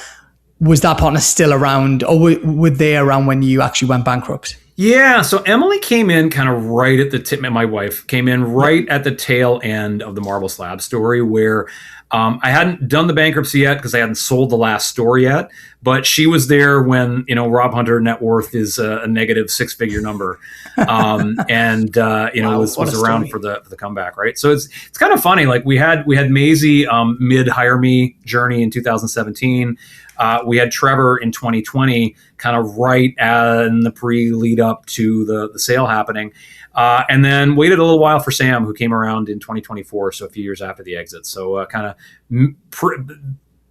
Was that partner still around, or were they around when you actually went bankrupt? Yeah, so Emily came in kind of right at the tip. My wife came in right at the tail end of the Marble Slab story, where I hadn't done the bankruptcy yet because I hadn't sold the last store yet. But she was there when Rob Hunter net worth is a negative 6-figure number, and wow, was around for the comeback, right? So it's kind of funny. Like we had Maisie mid HigherMe journey in 2017. We had Trevor in 2020, kind of right in the pre-lead up to the sale happening. And then waited a little while for Sam, who came around in 2024, so a few years after the exit. So kind of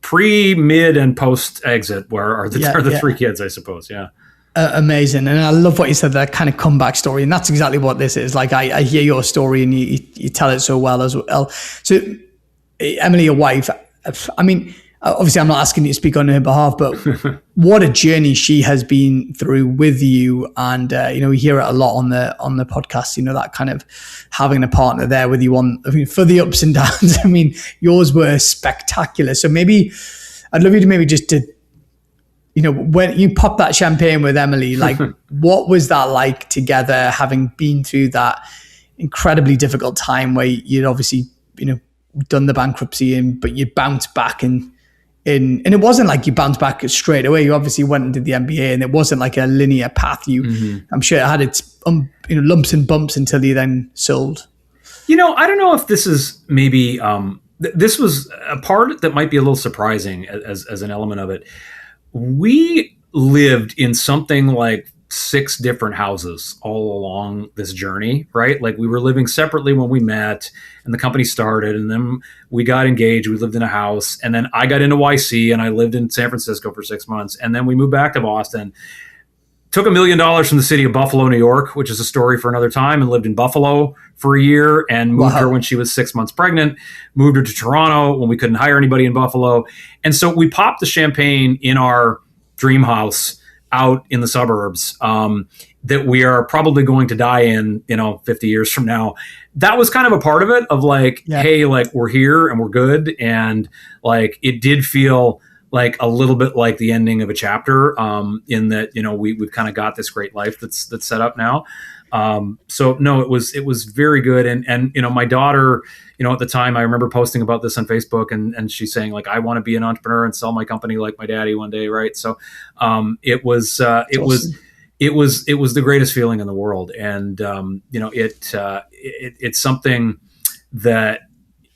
pre, mid, and post-exit are the 3 kids, I suppose, yeah. Amazing. And I love what you said, that kind of comeback story. And that's exactly what this is. Like, I hear your story and you tell it so well as well. So, Emily, your wife, I mean, obviously I'm not asking you to speak on her behalf, but what a journey she has been through with you. And, we hear it a lot on the podcast, that kind of having a partner there with you for the ups and downs. I mean, yours were spectacular. So maybe I'd love you to maybe just to, when you pop that champagne with Emily, like what was that like together, having been through that incredibly difficult time where you'd obviously, done the bankruptcy in, but you bounced back and it wasn't like you bounced back straight away. You obviously went and did the MBA, and it wasn't like a linear path. I'm sure it had its lumps and bumps until you then sold. I don't know if this is maybe this was a part that might be a little surprising as an element of it. We lived in something like 6 different houses all along this journey, right? Like we were living separately when we met and the company started, and then we got engaged. We lived in a house, and then I got into YC and I lived in San Francisco for 6 months, and then we moved back to Boston. Took $1 million from the city of Buffalo, New York, which is a story for another time, and lived in Buffalo for a year and moved her when she was 6 months pregnant, moved her to Toronto when we couldn't hire anybody in Buffalo. And so we popped the champagne in our dream house out in the suburbs that we are probably going to die in, 50 years from now. That was kind of a part of it, of like, hey, like we're here and we're good. And like, it did feel like a little bit like the ending of a chapter, in that, we've kind of got this great life that's set up now. So no, it was very good. And my daughter, at the time, I remember posting about this on Facebook, and she's saying like, I want to be an entrepreneur and sell my company like my daddy one day. Right. So, it was the greatest feeling in the world. And, it's something that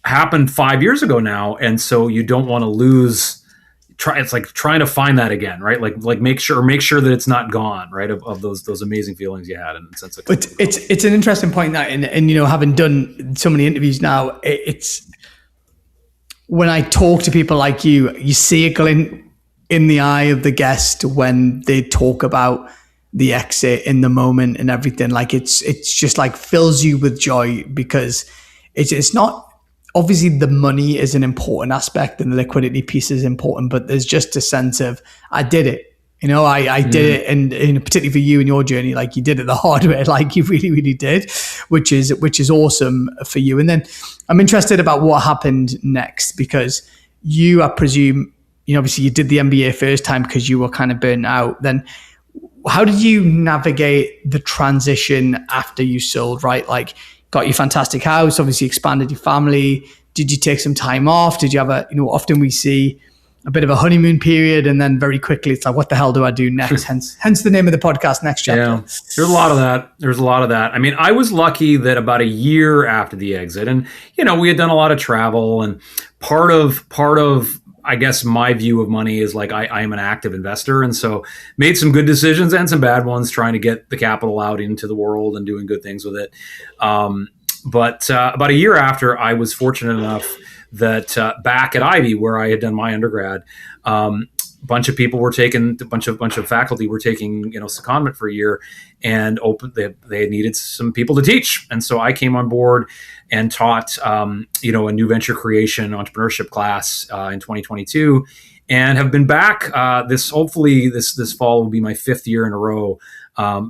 happened 5 years ago now. And so you don't want to lose. It's like trying to find that again, right? Like make sure that it's not gone, right? Of those amazing feelings you had, and sense of. But it's an interesting point that, and having done so many interviews now, it's when I talk to people like you see a glint in the eye of the guest when they talk about the exit in the moment and everything. Like it's just like fills you with joy, because it's not. Obviously, the money is an important aspect and the liquidity piece is important, but there's just a sense of, I did it. I did it. And particularly for you and your journey, like you did it the hard way, like you really, really did, which is awesome for you. And then I'm interested about what happened next, because you, I presume, obviously you did the MBA first time because you were kind of burnt out. Then how did you navigate the transition after you sold, right? Like, got your fantastic house, obviously expanded your family. Did you take some time off? Did you have often we see a bit of a honeymoon period, and then very quickly it's like, what the hell do I do next? Hence the name of the podcast, NexChapter. Yeah, there's a lot of that. I mean, I was lucky that about a year after the exit, and we had done a lot of travel, and part of I guess my view of money is like I am an active investor, and so made some good decisions and some bad ones trying to get the capital out into the world and doing good things with it. But about a year after, I was fortunate enough that back at Ivey, where I had done my undergrad, a bunch of faculty were taking secondment for a year, and they needed some people to teach, and so I came on board and taught a new venture creation entrepreneurship class in 2022, and have been back. This fall will be my 5th year in a row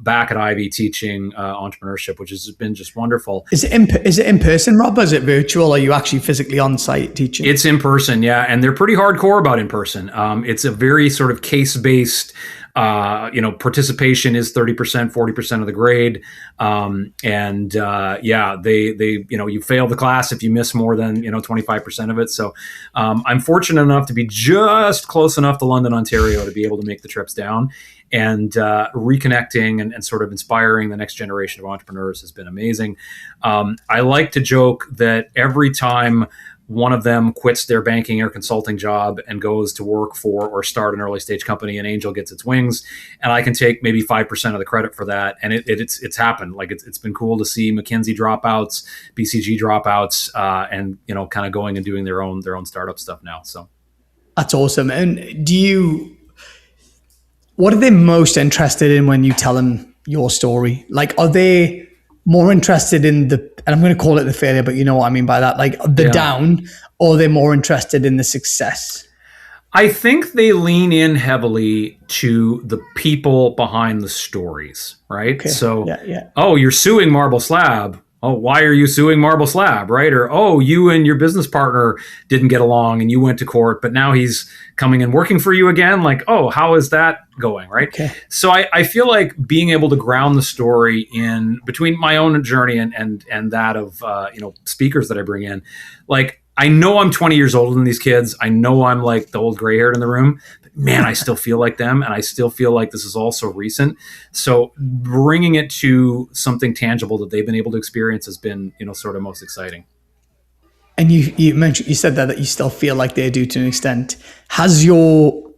back at Ivey teaching entrepreneurship, which has been just wonderful. Is it in person, Rob, or is it virtual? Are you actually physically on site teaching? It's in person, yeah, and they're pretty hardcore about in person. It's a very sort of case based. Participation is 30%, 40% of the grade. They you fail the class if you miss more than, 25% of it. So, I'm fortunate enough to be just close enough to London, Ontario to be able to make the trips down, and reconnecting and sort of inspiring the next generation of entrepreneurs has been amazing. I like to joke that every time one of them quits their banking or consulting job and goes to work for or start an early stage company, an angel gets its wings, and I can take maybe 5% of the credit for that. And it's happened. Like it's been cool to see McKinsey dropouts, BCG dropouts, and kind of going and doing their own startup stuff now. So that's awesome. And what are they most interested in when you tell them your story? Like, are they more interested in and I'm going to call it the failure, but you know what I mean by that, like the down, or they're more interested in the success? I think they lean in heavily to the people behind the stories, right? Okay. So, oh, you're suing Marble Slab. Oh, why are you suing Marble Slab, right? Or, oh, you and your business partner didn't get along and you went to court, but now he's coming and working for you again. Like, oh, how is that going, right? Okay. So I feel like being able to ground the story in between my own journey and that of speakers that I bring in, like I know I'm 20 years older than these kids. I know I'm like the old gray haired in the room, but man, I still feel like them. And I still feel like this is all so recent. So bringing it to something tangible that they've been able to experience has been, sort of most exciting. And you said that you still feel like they do to an extent. Has your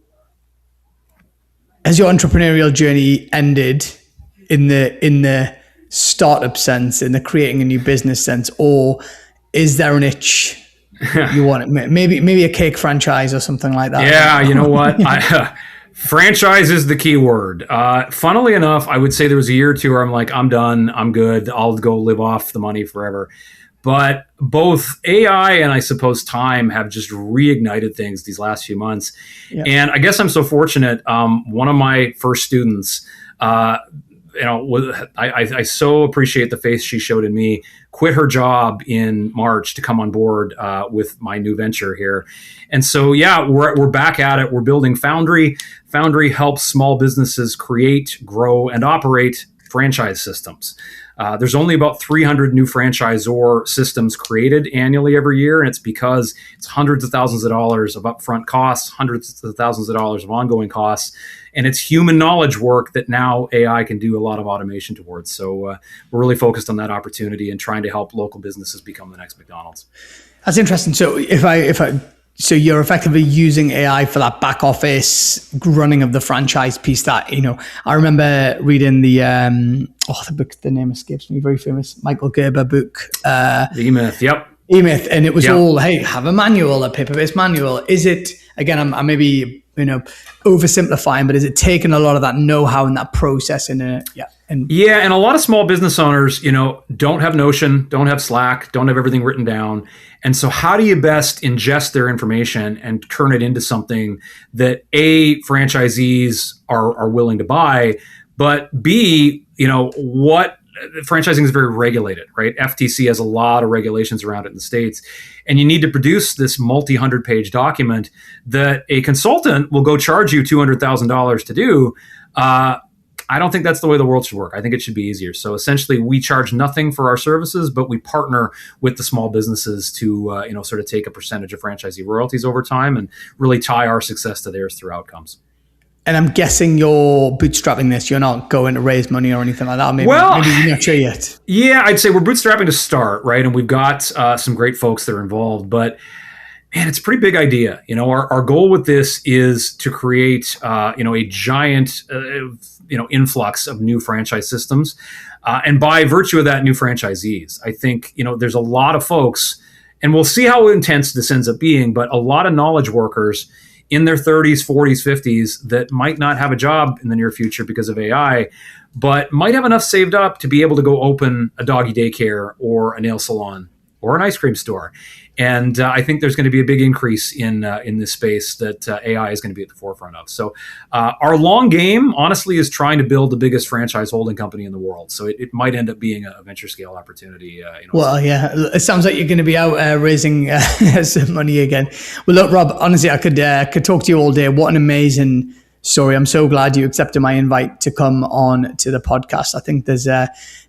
entrepreneurial journey ended in the startup sense, in the creating a new business sense, or is there an itch you want it? Maybe a cake franchise or something like that? Yeah, you know what? Franchise is the key word. Funnily enough, I would say there was a year or two where I'm like, I'm done, I'm good, I'll go live off the money forever. But both AI and I suppose time have just reignited things these last few months. Yeah. And I guess I'm so fortunate. One of my first students, I so appreciate the faith she showed in me, quit her job in March to come on board with my new venture here. And so, yeah, we're back at it. We're building Foundry. Foundry helps small businesses create, grow, and operate franchise systems. There's only about 300 new franchisor systems created annually every year, and it's because it's hundreds of thousands of dollars of upfront costs, hundreds of thousands of dollars of ongoing costs, and it's human knowledge work that now AI can do a lot of automation towards. So we're really focused on that opportunity and trying to help local businesses become the next McDonald's. That's interesting. So so you're effectively using AI for that back office running of the franchise piece that, I remember reading the book, the name escapes me, very famous Michael Gerber book. The E-Myth, yep. E-Myth, and it was all, hey, have a manual, a paper-based manual. Is it, again, I'm maybe, oversimplifying, but is it taking a lot of that know-how and that process in it? Yeah. And a lot of small business owners, don't have Notion, don't have Slack, don't have everything written down. And so how do you best ingest their information and turn it into something that A, franchisees are willing to buy, but B, what franchising is very regulated, right? FTC has a lot of regulations around it in the States. And you need to produce this multi-100-page document that a consultant will go charge you $200,000 to do. I don't think that's the way the world should work. I think it should be easier. So essentially, we charge nothing for our services, but we partner with the small businesses to, sort of take a percentage of franchisee royalties over time and really tie our success to theirs through outcomes. And I'm guessing you're bootstrapping this. You're not going to raise money or anything like that. Maybe you're not sure yet. Yeah, I'd say we're bootstrapping to start, right? And we've got some great folks that are involved. But man, it's a pretty big idea. Our goal with this is to create, a giant, influx of new franchise systems. And by virtue of that, new franchisees. I think, there's a lot of folks, and we'll see how intense this ends up being, but a lot of knowledge workers in their 30s, 40s, 50s that might not have a job in the near future because of AI, but might have enough saved up to be able to go open a doggy daycare or a nail salon or an ice cream store. And I think there's going to be a big increase in this space that AI is going to be at the forefront of. So our long game, honestly, is trying to build the biggest franchise holding company in the world. So it might end up being a venture scale opportunity. Well, yeah, it sounds like you're going to be out raising some money again. Well, look, Rob, honestly, I could talk to you all day. What an amazing story. I'm so glad you accepted my invite to come on to the podcast. I think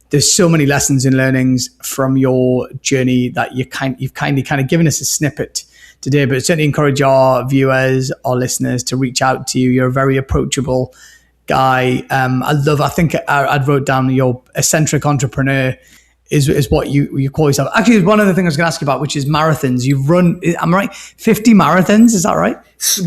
there's so many lessons and learnings from your journey that you've kindly given us a snippet today, but certainly encourage our viewers, our listeners to reach out to you. You're a very approachable guy. I think I'd wrote down your eccentric entrepreneur is what you call yourself. Actually, there's one other thing I was going to ask you about, which is marathons. You've run, I'm right, 50 marathons. Is that right?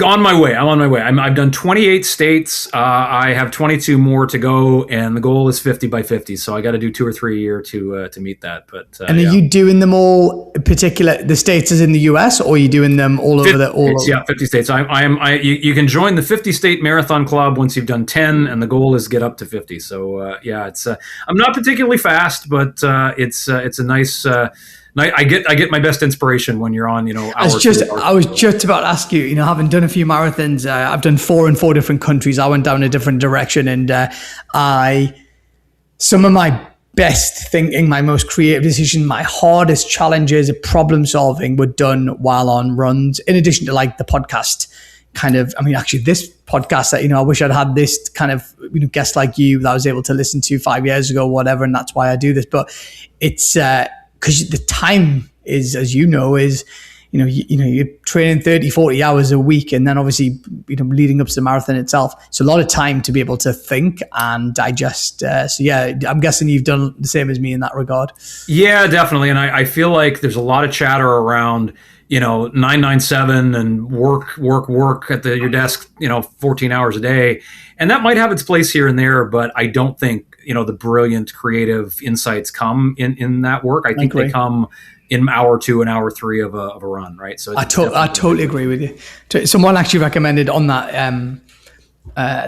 I'm on my way. I've done 28 states. I have 22 more to go, and the goal is 50 by 50. So I got to do 2 or 3 a year to meet that. But and are you doing them all, particular the states as in the US, or are you doing them all over the all? Yeah, 50 states. You can join the 50 state marathon club once you've done 10, and the goal is get up to 50. So it's I'm not particularly fast, but it's a nice. I get my best inspiration when you're on, hours. I was just about to ask you, having done a few marathons, I've done 4 in 4 different countries. I went down a different direction, and some of my best thinking, my most creative decisions, my hardest challenges, problem solving were done while on runs. In addition to like the podcast actually this podcast that, I wish I'd had this kind of guest like you that I was able to listen to 5 years ago, whatever. And that's why I do this. But it's because the time is, as you know, is you're training 30, 40 hours a week, and then obviously, leading up to the marathon itself. So a lot of time to be able to think and digest. I'm guessing you've done the same as me in that regard. Yeah, definitely. And I feel like there's a lot of chatter around, 997 and work at your desk, 14 hours a day. And that might have its place here and there, but I don't think, the brilliant creative insights come in that work. I think they come in hour 2 and hour 3 of a run, right? So I totally agree with you. Someone actually recommended on that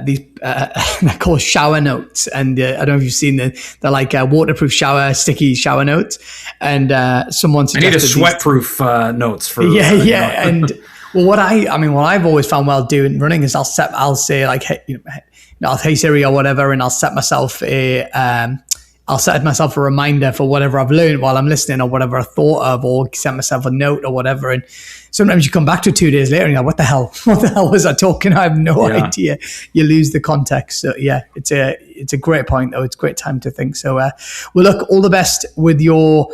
these they're called shower notes, and I don't know if you've seen them. They're like waterproof sticky shower notes, and someone suggested I need a sweatproof notes for and well, what I've always found while doing running is I'll say like, hey Siri or whatever, and I'll set myself a reminder for whatever I've learned while I'm listening, or whatever I thought of, or set myself a note or whatever. And sometimes you come back to 2 days later and you're like, what the hell was I talking? I have no idea. You lose the context. So yeah, it's a great point though. It's a great time to think. So well, look, all the best with your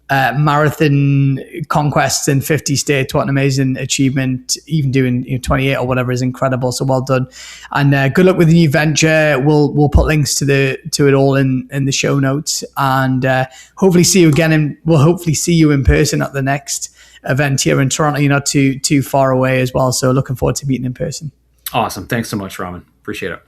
marathon conquests in 50 states. What an amazing achievement. Even doing 28 or whatever is incredible. So well done, and good luck with the new venture. We'll put links to it all in the show notes, and hopefully see you again, and we'll hopefully see you in person at the next event here in Toronto. You're not too far away as well, so looking forward to meeting in person. Awesome. Thanks so much, Raman. Appreciate it.